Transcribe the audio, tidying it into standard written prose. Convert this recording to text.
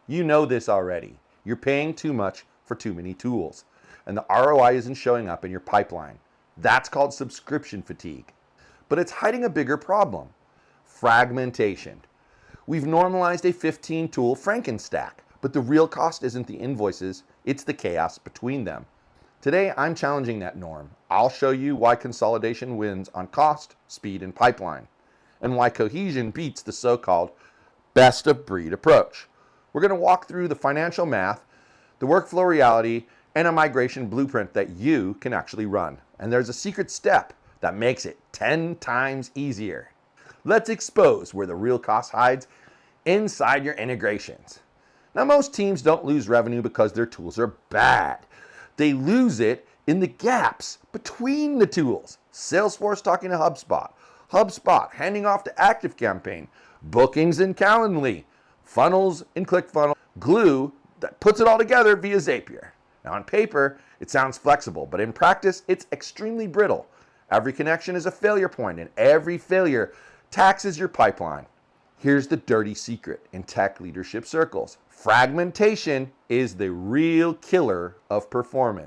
You know this already. You're paying too much for too many tools, and the ROI isn't showing up in your pipeline. That's called subscription fatigue. But it's hiding a bigger problem: fragmentation. We've normalized a 15-tool Franken-stack, but the real cost isn't the invoices, it's the chaos between them. Today, I'm challenging that norm. I'll show you why consolidation wins on cost, speed, and pipeline, and why cohesion beats the so-called best-of-breed approach. We're going to walk through the financial math, the workflow reality, and a migration blueprint that you can actually run. And there's a secret step that makes it 10 times easier. Let's expose where the real cost hides inside your integrations. Now, most teams don't lose revenue because their tools are bad. They lose it in the gaps between the tools. Salesforce talking to HubSpot, HubSpot handing off to ActiveCampaign, bookings in Calendly, funnels in ClickFunnels, Glue that puts it all together via Zapier. Now, on paper, it sounds flexible, but in practice, it's extremely brittle. Every connection is a failure point, and every failure taxes your pipeline. Here's the dirty secret in tech leadership circles: fragmentation is the real killer of performance.